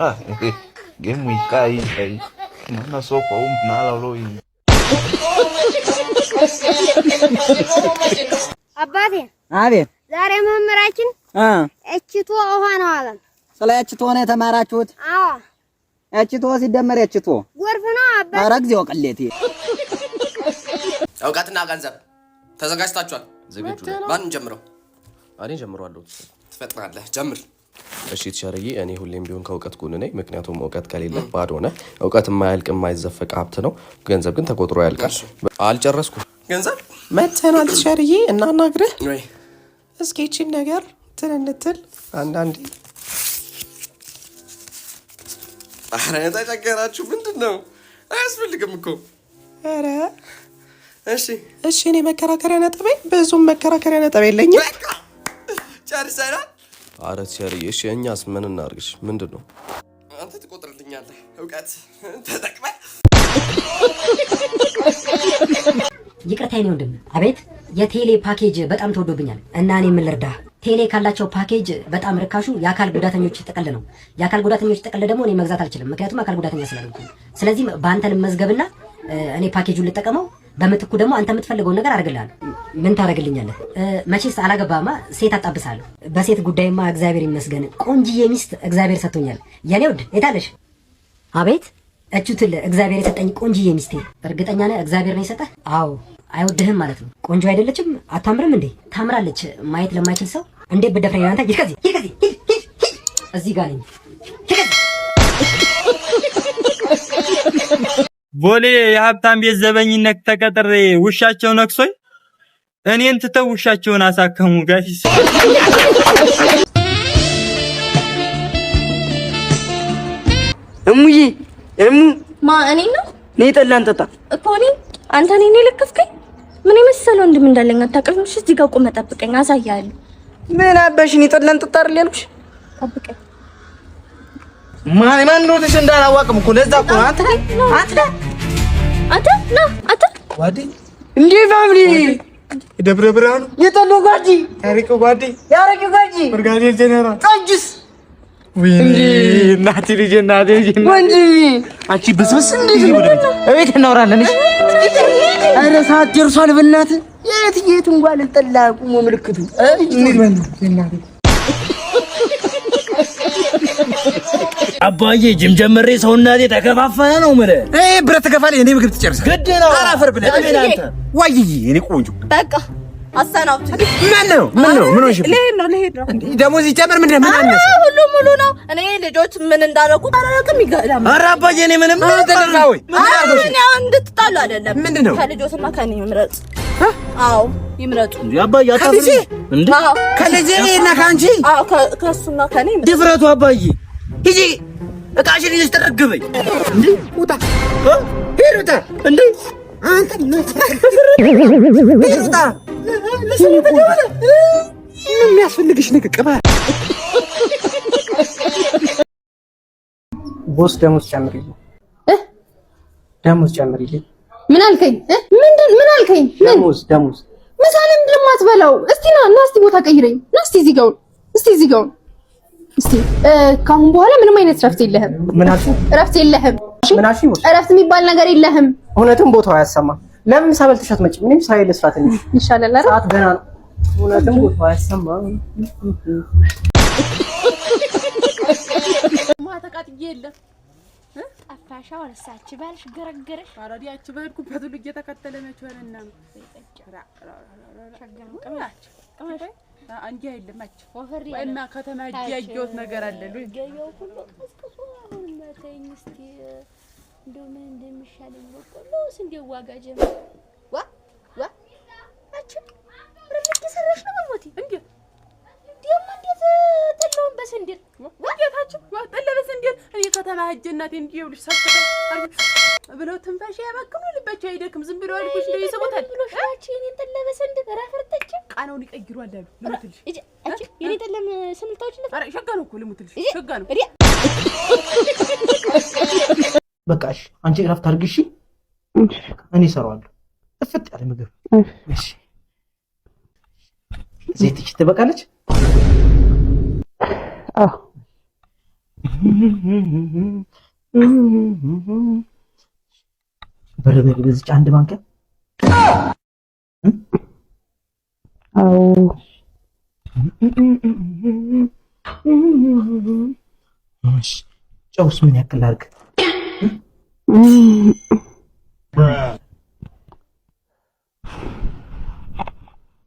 Game kai kai. Mana soko nala loyi. አባቴ አቤት ዛሬ መምህራችን እችቶ ውሃ ነው አለ። ስለ እችቶ ነው የተማራችሁት? አዎ እችቶ ሲደመር እችቶ ጎርፍ ነው አባቴ። ኧረ ጊዜው ቅሌቴ። እውቀትና ገንዘብ ተዘጋጅታችኋል? ዝግጁ ነን። ማን ጀምረው? እኔ ጀምራለሁ። ትፈጥራለህ? ጀምር። እሺ ተሻረዬ፣ እኔ ሁሌም ቢሆን ከእውቀት ጎን ነኝ። ምክንያቱም እውቀት ከሌለ ባዶ ነህ። እውቀት የማያልቅ የማይዘፈቅ ሀብት ነው። ገንዘብ ግን ተቆጥሮ ያልቃል። አልጨረስኩም። ገንዘብ መተናል ተሻረዬ፣ እናናግርህ ወይ እስኪ እቺን ነገር ትንንትል አንዳንዴ። አረ ተቸገራችሁ። ምንድነው? አያስፈልግም እኮ። አረ እሺ እኔ መከራከሪያ ነጥቤ ብዙም መከራከሪያ ነጥብ የለኝም። ጨርሰናል። አረ ተሻረዬ፣ እሺ እኛስ ምን እናርግሽ? ምንድነው? አንተ ትቆጥርልኛለህ እውቀት ተጠቅመህ። ይቅርታ የኔ ወንድም። አቤት። የቴሌ ፓኬጅ በጣም ተወዶብኛል እና እኔ ምን ልርዳ? ቴሌ ካላቸው ፓኬጅ በጣም ርካሹ የአካል ጉዳተኞች ጥቅል ነው። የአካል ጉዳተኞች ጥቅል ደግሞ እኔ መግዛት አልችልም፣ ምክንያቱም አካል ጉዳተኛ ስላልሆንኩ። ስለዚህ በአንተ ልመዝገብና እኔ ፓኬጁን ልጠቀመው፣ በምትኩ ደግሞ አንተ የምትፈልገውን ነገር አደርግልሃለሁ። ምን ታደርግልኛለህ? መቼስ አላገባማ፣ ሴት አጣብሳለሁ። በሴት ጉዳይማ እግዚአብሔር ይመስገን ቆንጂዬ ሚስት እግዚአብሔር ሰጥቶኛል። የኔ ውድ የታለሽ? አቤት። እቹትል እግዚአብሔር የሰጠኝ ቆንጂዬ ሚስቴ። እርግጠኛ ነህ እግዚአብሔር ነው የሰጠህ? አዎ። አይወድህም ማለት ነው። ቆንጆ አይደለችም? አታምርም እንዴ? ታምራለች። ማየት ለማይችል ሰው እንዴት በደፍረኝ አንተ? ይከዚ እዚህ ጋር ነኝ። ቦሌ የሀብታም ቤት ዘበኝነት ተቀጥሬ ውሻቸው ነክሶኝ እኔን ትተው ውሻቸውን አሳከሙ። ጋይስ እሙዬ ማ እኔ ነው ነይ ጠላን ጠጣ እኮ እኔ አንተ ነኝ ለከፍከኝ። ምን የመሰለው ወንድም እንዳለኝ አታውቅም? እሺ እዚህ ጋር ቆመ ጠብቀኝ፣ አሳያለሁ። ምን አባሽ ነይ ጠላን ጠጣ አይደል ያልኩሽ? ጠብቀኝ። ማን ነው ልጅ እንዳላዋቅም እኮ ለዛ እኮ አንተ ዋዲ እንዴ ፋሚሊ ደብረ ብርሃኑ የጠሎ ጓዲ ያሪቆ ጓዲ ብርጋዴር ጀነራል ጠጅስ ወይኔ እናቴ ልጅ ወንድሜ አንቺ በስብስ እንዴት ነው? እቤት እናወራለን። እሺ ኧረ ሰዓት ደርሷል። በእናትህ የት እንኳን ልጠላ ቁሞ ምልክቱ አባዬ ጅም ጀመሬ ሰውነቴ ተከፋፈለ ነው ማለት ብረት ተከፋለ። እኔ ምግብ ትጨርስ ግድ ነው። አላፈር ብለህ አንተ ዋይ እኔ ቆንጆ በቃ አሰናብቱ። ምን ሆነሽ? ልሄድ ነው ደሞዝ ይጨመር። ምን አነሰ? ሁሉ ሙሉ ነው። እኔ ልጆች ምን እንዳደረጉ አላውቅም። ይገላል። ኧረ አባዬ እኔ ምንም ተደርጋው እኔ እንድትጣሉ አይደለም። ምንድነው? ከልጆችና ከኔ ይምረጥ። አዎ ይምረጡ። አባዬ አታፍሪ እንዴ? ከልጄና ካንቺ? አዎ ከሱና ከኔ ድፍረቱ አባዬ ሂጂ እቃሽን ይዘሽ ተረግበኝ እንዴ? ውጣ ሄሩታ እንዴ አንተ ሄሩታ የሚያስፈልግሽ ነገር ቅባ ቦስ ደሞዝ ጨምሪልኝ። ደሞዝ ጨምሪልኝ። ምን አልከኝ? ምን አልከኝ? ደሞዝ ምሳሌም ለማትበላው እስቲ ና እስቲ ቦታ ቀይረኝ። ና እስቲ እዚህ ጋር እስቲ ካሁን በኋላ ምንም አይነት እረፍት የለህም። ምን አልሽ? እረፍት የለህም። ምን አልሽ? እረፍት የሚባል ነገር የለህም። እውነትም ቦታው አያሰማም። ለምን ሳበልተሽ አትመጪም? ምንም ስራ የለ ስራት እንጂ ይሻላል አይደል? ሰዓት ገና ነው። እውነትም ቦታው አያሰማም። ማተቃጥዬ የለም አፋሻ ወርሳች ባልሽ ገረገረሽ አራዲያች በልኩበት ሁሉ እየተከተለ መች ሆነና ነው ሸገም አንጂ አይደለማች ወፈሪና ከተማ ያየሁት ነገር አለ ለገየው ሁሉ ተስከሱ አሁን መተኝ እስቲ እንደው ምን እንደሚሻለኝ ወቆሎስ እንደው ዋጋ ጀመረ ዋ አቺ ረፍት ሰራሽ ነው ሞቲ እንዴ ደም እንዴት ጠላውን በስንዴል ወጌታችሁ ጠላ በስንዴል እኔ ከተማ ሄጄ እናቴ እንዲውልሽ ሰከተ ብለው ትንፋሽ ያባክሙ ልባቸው አይደክም ዝም ብለው አልኩሽ ነው ይሰቦታል ብሎሻቺ እኔ ጠላ በስንዴል ራፈርተች ቃናውን ይቀይሯል አሉ ልሙትልሽ አቺ የኔ ጠላም ስምልታዎች ነው አረ ሸጋ ነው እኮ ልሙትልሽ ሸጋ ነው በቃሽ አንቺ እረፍት አድርጊ። እሺ እኔ እሰራዋለሁ። እፍጥ ያለ ምግብ እሺ። ዘይት ትበቃለች? በርበሬ በዚህ አንድ ማንኪያ አዎ እሺ ጨውስ ምን ያክል አድርግ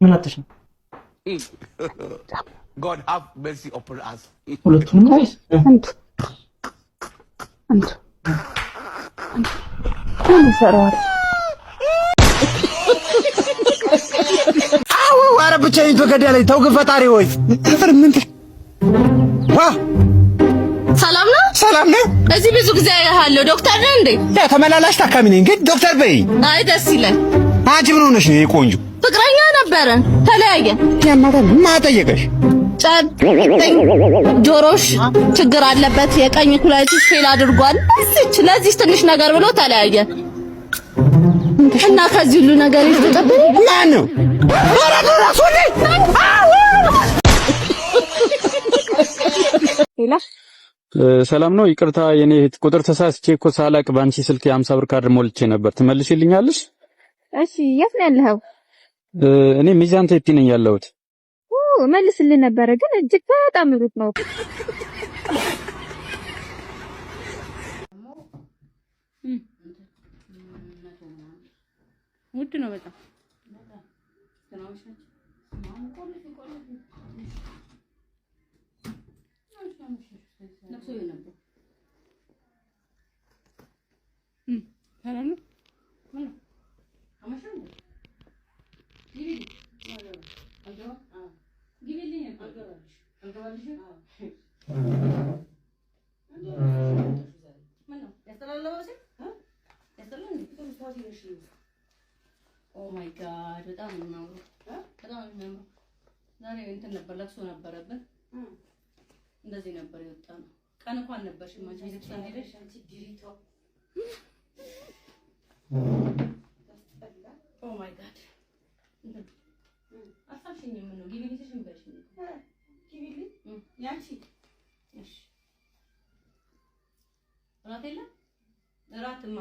ምን አጥሽ ነው God have mercy upon us. ሁለቱንም ወይስ አንተ ምን ሰራው አው ኧረ ብቻዬን ተገደለኝ ተው ግን ፈጣሪ ሆይ ምን ዋ ሰላም ነው ሰላም ነው እዚህ ብዙ ጊዜ ያያለሁ ዶክተር ነህ እንዴ ተመላላሽ ታካሚ ነኝ ግን ዶክተር በይ አይ ደስ ይላል አንቺ ምን ሆነሽ ነው ቆንጆ ፍቅረኛ ነበረን ተለያየን ያማታል ማጠየቀሽ ጆሮሽ ችግር አለበት የቀኝ ኩላሊትሽ ፌል አድርጓል ለዚህ ትንሽ ነገር ብሎ ተለያየን እና ከዚህ ሁሉ ነገር ይተቀበል ማን ነው ራሱ ነኝ ሌላ ሰላም ነው ይቅርታ የኔ እህት ቁጥር ተሳስቼ እኮ ሳላቅ ባንቺ ስልክ የ50 ብር ካርድ ሞልቼ ነበር ትመልሽልኛለሽ እሺ የት ነው ያለኸው እኔ ሚዛን ቴፒ ነኝ ያለሁት መልስልኝ ነበር ግን እጅግ በጣም ሩቅ ነው ውድ ነው በጣም ኦ ማይ ጋድ በጣም ነው በጣም ነው ዛሬ እንትን ነበር ለቅሶ ነበረብን እንደዚህ ነበር የወጣነው ቀን እንኳን ነበርሽ ማንቺ ቤተክርስቲያን ሄደሽ አንቺ ዲሪቶ ኦ ማይ ጋድ አሳሽኝ ምን ነው ግቢልሽ ምን በልሽ ግቢል ያንቺ እሺ ራት የለም ራትማ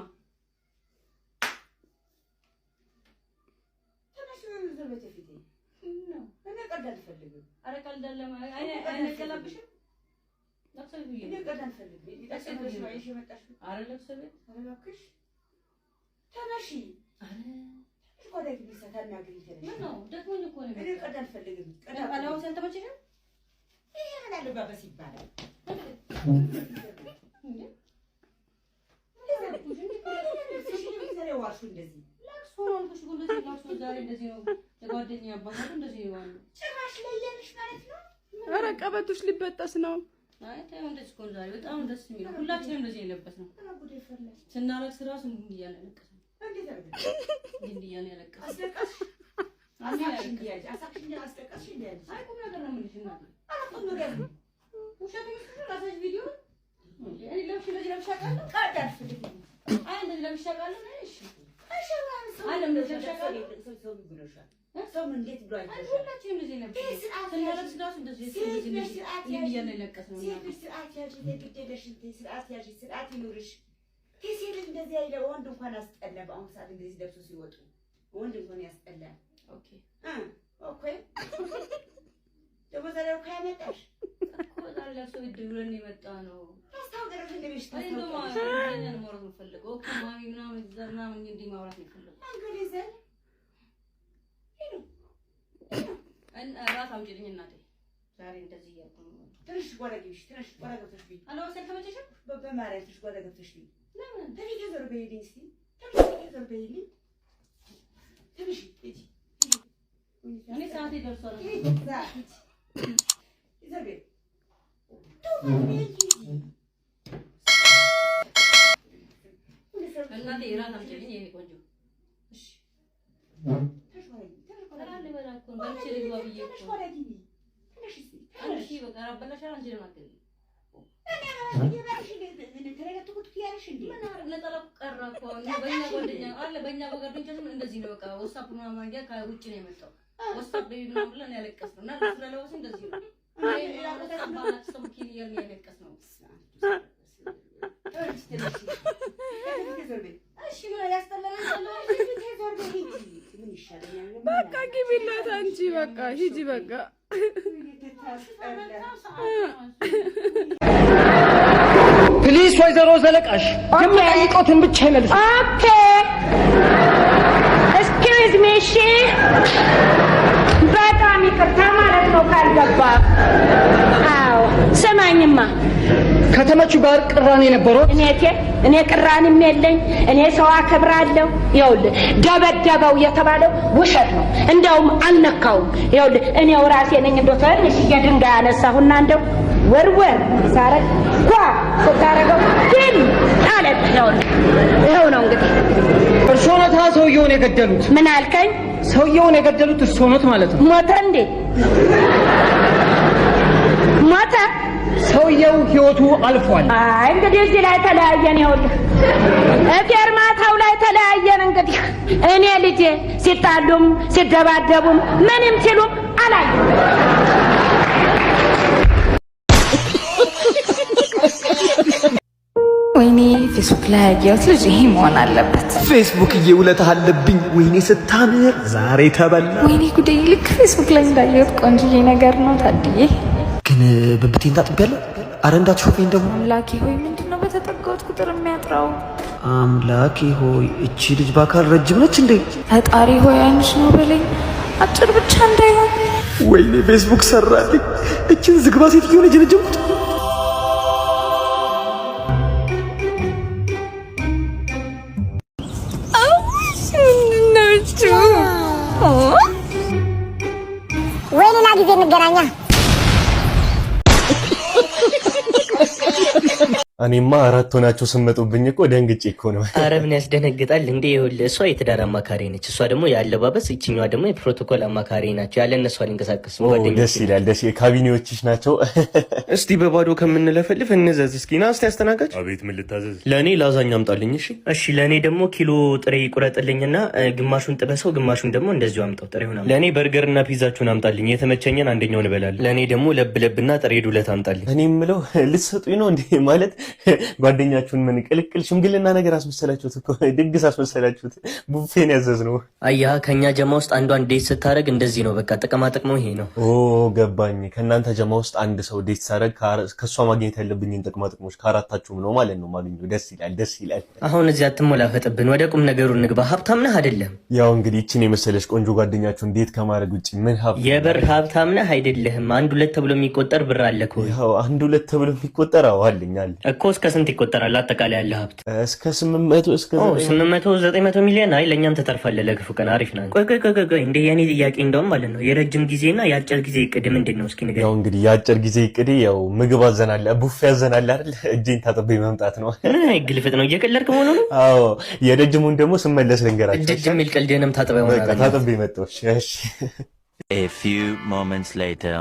ኧረ ቀበቶሽ ሊበጠስ ነው። አይ ታው እንደዚህ እኮ ዛሬ በጣም ደስ የሚለው ሁላችንም እንደዚህ የለበስነው ስናለቅስ ራሱ እንዲህ እያለ ያለቀስን እንዲህ እያለ ያለቀስን አስለቀስሽ አስለቀስሽ አይ ቁም ነገር ነው የምልሽ እናት አላቆም ነገር ውሸት ነው ራስሽ ቪዲዮ እኔ ለምሽ እንደዚህ ለምሽ አውቃለሁ ካርድ አልፈልግም አይ እንደዚህ ለምሽ አውቃለሁ እሺ አለ እንደዚህ ለምሽ አውቃለሁ ሰው ይጉልሻል ሰው እንዴት ብሎ አይተሽ ሁላችንም እንደዚህ ነበር ስናለቅስ ራሱ እንደዚህ እያለ ያለቀስን ነው ስርዓት ያዥ ለግዴለሽ ስርዓት ያዥ ስርዓት ይኑርሽ ከሴት እንደዚህ አይለ ወንድ እንኳን አስጠላ በአሁን ሰዓት እንደዚህ ለብሶ ሲወጡ ወንድ እንኳን ያስጠላል ኦኬ ኦኬ ደግሞ ዛሬው ካመጣሽ እኮ ዛሬ ለብሶ ይድብረን የመጣ ነው ታስታው ገረፍ እንደሽ ታስታው ነው ማውራት ፈልገው ከማሚ ምናምን ዘርና ምን እንዲህ ማውራት ይፈልጋል አንገሌ ዘር ራስ አምጪልኝ እናቴ ዛሬ እንደዚህ እያልኩ ነው ትንሽ ወረግሽ ትንሽ ወረግሽ ቢ አላው ሰልተመቸሽ በማርያም ትንሽ ወረግሽ ቢ ለምን ተሪክ ዘር በይልኝ እስቲ ተሪክ ዘር በይልኝ ትንሽ እጂ እኔ ሰዓት ይደርሷል ይዘር በይ እናቴ ራስ አምጪልኝ የኔ ቆንጆ እሺ በቃ ግቢላት አንቺ በቃ ሂጂ በቃ ፕሊስ ወይዘሮ ዘለቃሽ የምጠይቀውትን ብቻ ይመልስ። ኦኬ ኤክስኪውዝ ሚ እሺ በጣም ይቅርታ ማለት ነው ካልገባ። አዎ ስማኝማ ከተመቹ ጋር ቅራኔ ነበረው? እኔ ቅራኔም የለኝ። እኔ ሰው አከብራለሁ። ይኸውልህ ደበደበው የተባለው ውሸት ነው። እንደውም አልነካውም። ይኸውልህ እኔው ራሴ ነኝ እንደው ትንሽዬ ድንጋይ አነሳሁና እንደው ወርወር ሳረግ ጓ ስታረገው ግን አለት ይኸው ነው እንግዲህ። እርስዎ ነታ ሰውየውን የገደሉት? ምን አልከኝ? ሰውየውን የገደሉት እርስዎ ኖት ማለት ነው? ሞተ እንዴ? ሞተ? ሰውየው ህይወቱ አልፏል። አይ እንግዲህ እዚህ ላይ ተለያየን። ይኸውልህ ፌርማታው ላይ ተለያየን። እንግዲህ እኔ ልጄ ሲጣሉም ሲደባደቡም ምንም ሲሉም አላየም። ወይኔ ፌስቡክ ላይ ያየሁት ልጅ ይሄ መሆን አለበት። ፌስቡክ እየውለታ አለብኝ። ወይኔ ስታምር ዛሬ ተበላ። ወይኔ ጉዴ! ልክ ፌስቡክ ላይ እንዳየሁት ቆንጆዬ ነገር ነው። ታድዬ ግን ብብቴን ታጥቤያለሁ። አረ እንዳትሾፈኝ ደግሞ። አምላኬ ሆይ ምንድነው በተጠጋሁት ቁጥር የሚያጥራው? አምላኬ ሆይ እቺ ልጅ በአካል ረጅም ነች እንዴ? ፈጣሪ ሆይ አንቺ ነው በለኝ፣ አጭር ብቻ እንዳይሆን። ወይኔ ፌስቡክ ሰራልኝ። እቺን ዝግባ ሴትዮ ነች ረጅምኩት። ወይ ሌላ ጊዜ እንገናኛ። እኔማ አራት ሆናችሁ ስመጡብኝ እኮ ደንግጬ እኮ ነው። አረ ምን ያስደነግጣል እንዴ? ይኸውልህ እሷ የትዳር አማካሪ ነች፣ እሷ ደግሞ የአለባበስ፣ ይችኛዋ ደግሞ የፕሮቶኮል አማካሪ ናቸው። ያለ እነሱ አልንቀሳቀስ። ደስ ይላል። ደስ ካቢኔዎችሽ ናቸው። እስቲ በባዶ ከምንለፈልፍ እንዘዝ። እስኪ ና እስቲ አስተናጋጅ። አቤት ምን ልታዘዝ? ለእኔ ላዛኝ አምጣልኝ። እሺ እሺ። ለእኔ ደግሞ ኪሎ ጥሬ ቁረጥልኝና ግማሹን ጥበሰው ግማሹን ደግሞ እንደዚሁ አምጣው። ጥሬ ሆና ለእኔ በርገርና ፒዛችሁን አምጣልኝ። የተመቸኝን አንደኛውን እበላለሁ። ለእኔ ደግሞ ለብ ለብና ጥሬ ዱለት አምጣልኝ። እኔ የምለው ልትሰጡኝ ነው እንዴ? ማለት ጓደኛችሁን ምን ቅልቅል ሽምግልና ነገር አስመሰላችሁት እኮ ድግስ አስመሰላችሁት። ቡፌን ያዘዝ ነው። አያ ከኛ ጀማ ውስጥ አንዷን ዴት ስታረግ እንደዚህ ነው። በቃ ጥቅማ ጥቅሙ ይሄ ነው። ገባኝ። ከእናንተ ጀማ ውስጥ አንድ ሰው ዴት ሳረግ ከእሷ ማግኘት ያለብኝን ጥቅማ ጥቅሞች ከአራታችሁም ነው ማለት ነው ማግኘው። ደስ ይላል፣ ደስ ይላል። አሁን እዚህ አትሞላፈጥብን፣ ወደ ቁም ነገሩ እንግባ። ሀብታም ነህ አይደለም? ያው እንግዲህ ይችን የመሰለች ቆንጆ ጓደኛችሁን ዴት ከማድረግ ውጭ ምን የብር ሀብታም ነህ አይደለህም? አንድ ሁለት ተብሎ የሚቆጠር ብር አለ እኮ። ያው አንድ ሁለት ተብሎ የሚቆጠር አለኝ እኮ። እስከ ስንት ይቆጠራል አጠቃላይ ያለ ሀብት? እስከ 800 እስከ 900 ሚሊዮን። አይ ለኛም ተተርፋለህ ለክፉ ቀን። አሪፍ ነው። ቆይ እንደ የኔ ጥያቄ እንደውም ማለት ነው የረጅም ጊዜና የአጭር ጊዜ እቅድ ምንድን ነው? እስኪ ንገረኝ። ያው እንግዲህ የአጭር ጊዜ እቅድ ያው ምግብ አዘናለ ቡፌ አዘናለ አይደል? እጄን ታጥቤ መምጣት ነው። ምን ግልፍጥ ነው? እየቀለድክ መሆኑ ነው? አዎ የረጅሙን ደግሞ ስመለስ ልንገራችሁ። እጅ የሚል ቀልድህንም ታጥበው ማለት ነው። ታጥቤ መጣሁ። እሺ A few moments later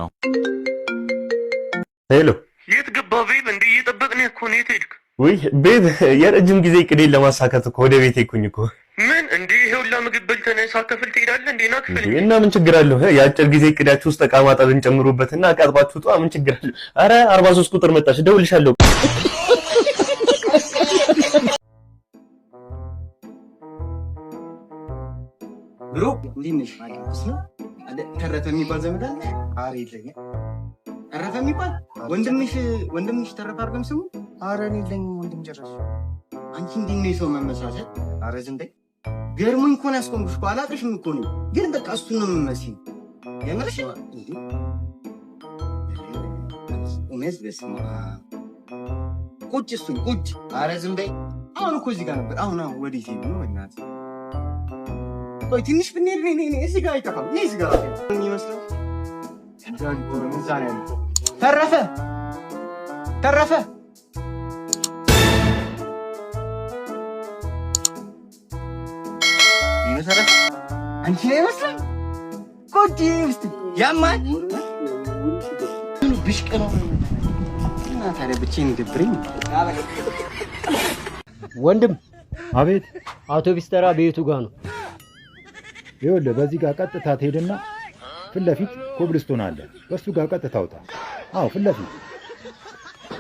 ሄሎ የት ገባ ቤብ? እንዴ እየጠበቅን እኮ ነው። የት ሄድክ? ወይ ቤብ የረጅም ጊዜ እቅዴን ለማሳካት እኮ ወደ ቤቴ እኩኝ እኮ። ምን እንዴ ይሄ ሁላ ምግብ በልተህ ሳከፍል ትሄዳለህ እንዴ? ና ክፍል እና ምን ችግር አለው? የአጭር ጊዜ እቅዳችሁ ውስጥ ዕቃ ማጠብን ጨምሩበትና ዕቃ አጥባችሁ ውጡ። ምን ችግር አለው? አረ 43 ቁጥር መጣች፣ እደውልልሻለሁ። ብሮ እንዴት ነሽ? ተረፈ የሚባል ዘመድ አለ? ኧረ የለኝም። ተረፈ የሚባል ወንድምሽ ተረፈ አድርገም ስሙ? ኧረ እኔ የለኝም ወንድም ጭራሽ። አንቺ እንዴት ነው የሰው መመሳሰል? ኧረ ዝም በይ። ገርሞኝ እኮ ነው ያስቆምኩሽ እኮ አላውቅሽም እኮ ነው። ግን በቃ እሱን ነው የምመስይው። የምርሽ እንዴ? እውነት በስመ አብ። ቁጭ እሱን ቁጭ። ኧረ ዝም በይ። አሁን እኮ እዚህ ጋር ነበር። አሁን ወዴት ሄዱ ነው በእናትህ? ቆይ ትንሽ ብንሄድ እኔ እዚህ ጋር አይጠፋም። እኔ እዚህ ጋር ይመስላል። ተረፈ አንቺ ላይ ይመስላል። ቆይ እስቲ ያማል ብሽቅ ነው እና ታዲያ ብቻዬን ይደብረኝ። ወንድም። አቤት። አውቶቢስ ተራ ቤቱ ጋር ነው። ይኸውልህ በዚህ ጋር ቀጥታ ትሄድና ፊት ለፊት ኮብልስቶን አለ። በሱ ጋር ቀጥታ ውጣ። አዎ ፊት ለፊት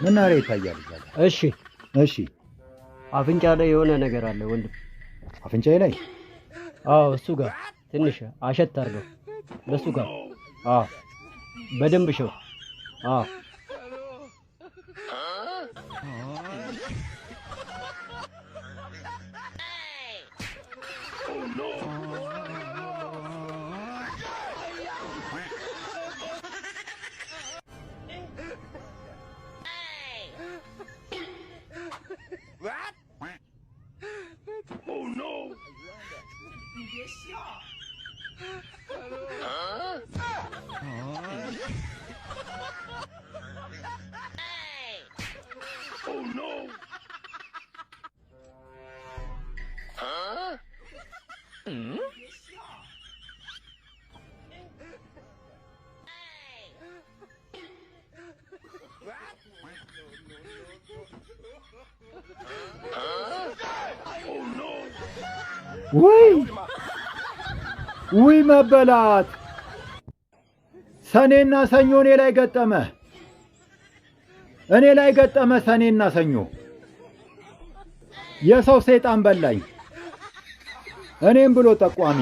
ምን አረ ይታያል? እሺ እሺ። አፍንጫ ላይ የሆነ ነገር አለ ወንድም። አፍንጫዬ ላይ? አዎ እሱ ጋር ትንሽ አሸት አድርገው። በሱ ጋር አዎ፣ በደንብ ሸው። አዎ ውይ መበላት! ሰኔና ሰኞ እኔ ላይ ገጠመ። ሰኔና ሰኞ። የሰው ሰይጣን በላኝ። እኔም ብሎ ጠቋሚ።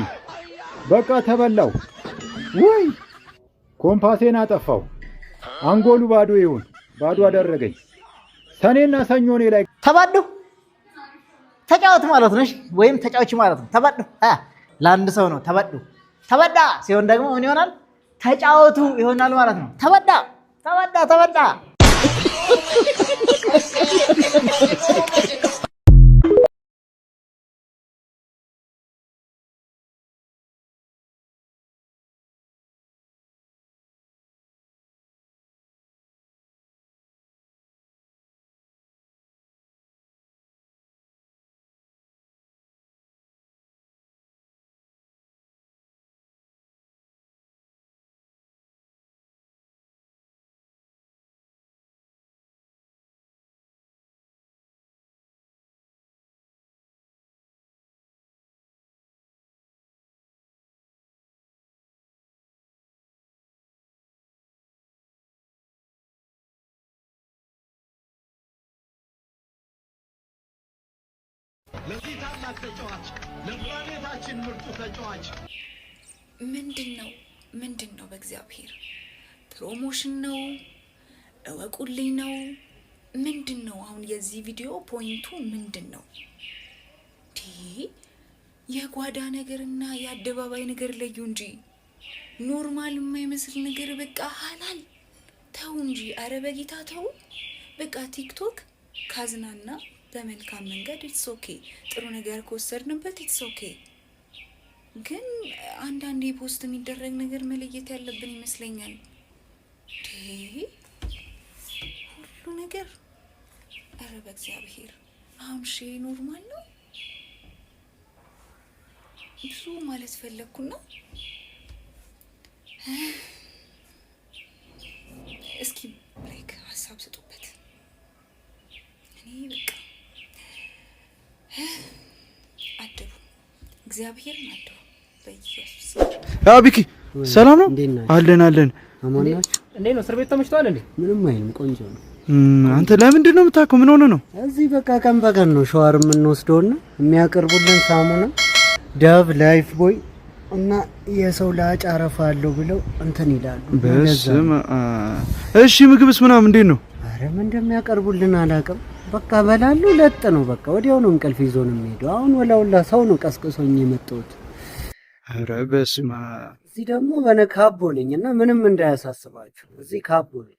በቃ ተበላው። ውይ ኮምፓሴን አጠፋው። አንጎሉ ባዶ ይሁን ባዶ አደረገኝ። ሰኔና ሰኞ እኔ ላይ ተባዱ። ተጫወት ማለት ነው ወይም ተጫዋች ማለት ነው። ተባዱ ለአንድ ሰው ነው። ተበዳ ሲሆን ደግሞ ምን ይሆናል? ተጫወቱ ይሆናል ማለት ነው። ተበዳ። ለዚህ ታላቅ ተጫዋች ለፕላኔታችን ምርጡ ተጫዋች ምንድነው በእግዚአብሔር ፕሮሞሽን ነው እወቁልኝ ነው ምንድነው? አሁን የዚህ ቪዲዮ ፖይንቱ ምንድነው? የጓዳ ነገርና የአደባባይ ነገር ለዩ እንጂ ኖርማል የማይመስል ነገር በቃ ሐላል ተው እንጂ። አረ በጌታ ተው በቃ። ቲክቶክ ካዝናና በመልካም መንገድ ኢትስ ኦኬ፣ ጥሩ ነገር ከወሰድንበት ኢትስ ኦኬ። ግን አንዳንዴ ፖስት የሚደረግ ነገር መለየት ያለብን ይመስለኛል። ሁሉ ነገር አረ በእግዚአብሔር አሁን ኖርማል ነው ብዙ ማለት ፈለኩና እስኪ ብሬክ ሀሳብ ስጡበት። እኔ በቃ አደቡ እግዚአብሔርን አደቡ በኢየሱስ። አቢኪ ሰላም ነው? አለን አማን ናችሁ? እንዴት ነው? እስር ቤት ተመችቷል እንዴ? ምንም አይልም፣ ቆንጆ ነው። አንተ ለምንድን ነው የምታውቀው? ምን ሆነ ነው? እዚህ በቃ ቀን በቀን ነው ሻወር የምንወስደውና የሚያቀርቡልን ሳሙና ዳቭ ላይፍ ቦይ እና የሰው ላጭ አረፋ አለው ብለው እንትን ይላሉ። በስመ አብ። እሺ ምግብስ ምናምን እንዴት ነው? አረ ምን እንደሚያቀርቡልን አላውቅም። በቃ በላሉ ለጥ ነው በቃ ወዲያው ነው እንቅልፍ ይዞ ነው የሚሄደው። አሁን ወላውላ ሰው ነው ቀስቅሶኝ የመጣሁት። አረ በስመ አብ። እዚህ ደግሞ በነካቦ ነኝና ምንም እንዳያሳስባችሁ እዚህ ካቦ ነኝ።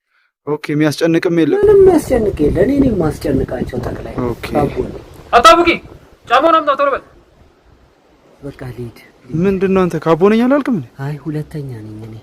ኦኬ የሚያስጨንቅም የለም። ምንም የሚያስጨንቅ የለም። እኔ ነኝ ማስጨንቃቸው ጠቅላይ ካቦ ነኝ። አጣቡቂ ጫማውን አምጣው ቶሎ በል። በቃ ልሂድ። ምንድነው አንተ ካቦ ነኝ አላልክም? አይ ሁለተኛ ነኝ እኔ